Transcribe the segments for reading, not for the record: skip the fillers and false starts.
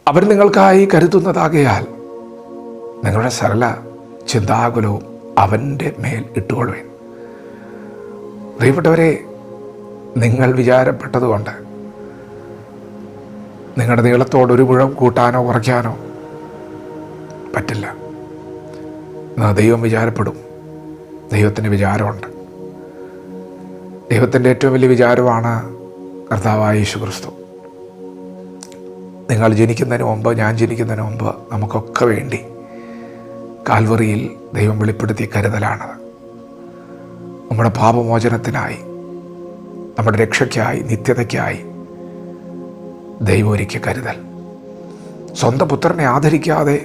അവൻ നിങ്ങൾക്കായി കരുതുന്നതാകയാൽ നിങ്ങളുടെ സകല ചിന്താകുലവും അവൻ്റെ മേൽ ഇട്ടുകൊള്ളുവിൻ. പ്രിയപ്പെട്ടവരെ, നിങ്ങൾ വിചാരപ്പെട്ടതുകൊണ്ട് നിങ്ങളുടെ നീളത്തോട് ഒരു മുഴം കൂട്ടാനോ കുറയ്ക്കാനോ പറ്റില്ല. എന്നാൽ ദൈവം വിചാരപ്പെടും. ദൈവത്തിൻ്റെ വിചാരമുണ്ട്. ദൈവത്തിൻ്റെ ഏറ്റവും വലിയ വിചാരമാണ് കർത്താവായ യേശുക്രിസ്തു. നിങ്ങൾ ജനിക്കുന്നതിന് മുമ്പ്, ഞാൻ ജനിക്കുന്നതിന് മുമ്പ് നമുക്കൊക്കെ വേണ്ടി കാൽവറിയിൽ ദൈവം വെളിപ്പെടുത്തിയ കരുതലാണത്. നമ്മുടെ പാപമോചനത്തിനായി, നമ്മുടെ രക്ഷയ്ക്കായി, നിത്യതയ്ക്കായി ദൈവം ഒരുക്കിയ കരുതൽ. സ്വന്തം പുത്രനെ ആദരിക്കാതെ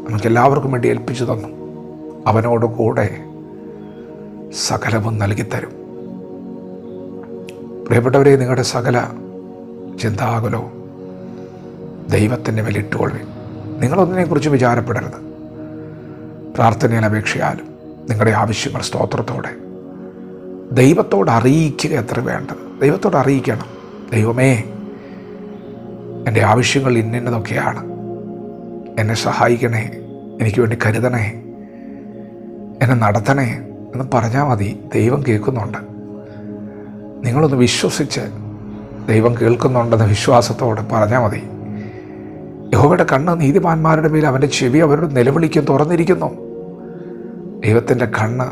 നമുക്കെല്ലാവർക്കും വേണ്ടി ഏൽപ്പിച്ചു തന്നു. അവനോട് കൂടെ സകലവും നൽകിത്തരും. പ്രിയപ്പെട്ടവരെ, നിങ്ങളുടെ സകല ചിന്താകുലവും ദൈവത്തിൻ്റെ മേൽ ഇട്ടുകൊള്ളുവിൻ. നിങ്ങളൊന്നിനെക്കുറിച്ച് വിചാരപ്പെടരുത്. പ്രാർത്ഥനയിൽ അപേക്ഷയാലും നിങ്ങളുടെ ആവശ്യങ്ങൾ സ്തോത്രത്തോടെ ദൈവത്തോട് അറിയിക്കുക എത്ര വേണ്ടത്. ദൈവത്തോട് അറിയിക്കണം. ദൈവമേ, എൻ്റെ ആവശ്യങ്ങൾ ഇന്നതൊക്കെയാണ്, എന്നെ സഹായിക്കണേ, എനിക്ക് വേണ്ടി കരുതണേ, എന്നെ നടത്തണേ എന്ന് പറഞ്ഞാൽ മതി. ദൈവം കേൾക്കുന്നുണ്ട്. നിങ്ങളൊന്ന് വിശ്വസിച്ച് ദൈവം കേൾക്കുന്നുണ്ടെന്ന് വിശ്വാസത്തോടെ പറഞ്ഞാൽ മതി. യഹോവയുടെ കണ്ണ് നീതിമാന്മാരുടെ മേൽ, അവൻ്റെ ചെവി അവരുടെ നിലവിളിക്കും തുറന്നിരിക്കുന്നു. ദൈവത്തിൻ്റെ കണ്ണ്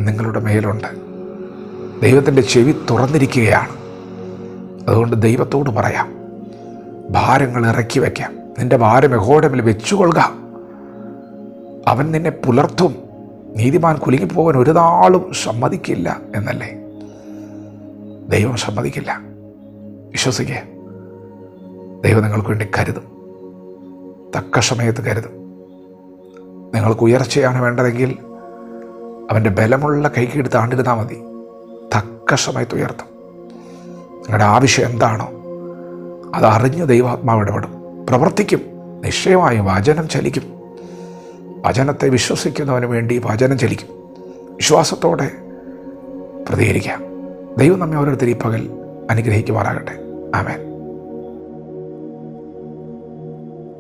നിങ്ങളുടെ മേലുണ്ട്. ദൈവത്തിൻ്റെ ചെവി തുറന്നിരിക്കുകയാണ്. അതുകൊണ്ട് ദൈവത്തോട് പറയാം, ഭാരങ്ങൾ ഇറക്കി വയ്ക്കാം. നിൻ്റെ ഭാരം യഹോവയുടെ മേൽ വെച്ചുകൊള്ളുക. അവൻ നിന്നെ പുലർത്തും. നീതിമാൻ കുലുങ്ങിപ്പോകാൻ ഒരു നാളും സമ്മതിക്കില്ല എന്നല്ലേ? ദൈവം സമ്മതിക്കില്ല. വിശ്വസിക്കുക. ദൈവം നിങ്ങൾക്ക് വേണ്ടി കരുതും. തക്ക സമയത്ത് കരുതും. നിങ്ങൾക്ക് ഉയർച്ചയാണ് വേണ്ടതെങ്കിൽ അവൻ്റെ ബലമുള്ള കൈകീട് താണ്ടിരുന്നാൽ മതി. തക്ക സമയത്ത് ഉയർത്തും. നിങ്ങളുടെ ആവശ്യം എന്താണോ അതറിഞ്ഞ് ദൈവാത്മാവ് ഇടപെടും, പ്രവർത്തിക്കും. നിശ്ചയമായും വചനം ചലിക്കും. വചനത്തെ വിശ്വസിക്കുന്നവന് വേണ്ടി വചനം ചലിക്കും. വിശ്വാസത്തോടെ പ്രതികരിക്കാം. ദൈവം നമ്മെ ഓരോരുത്തരും ഈ പകൽ അനുഗ്രഹിക്കുമാറാകട്ടെ. ആമേൻ.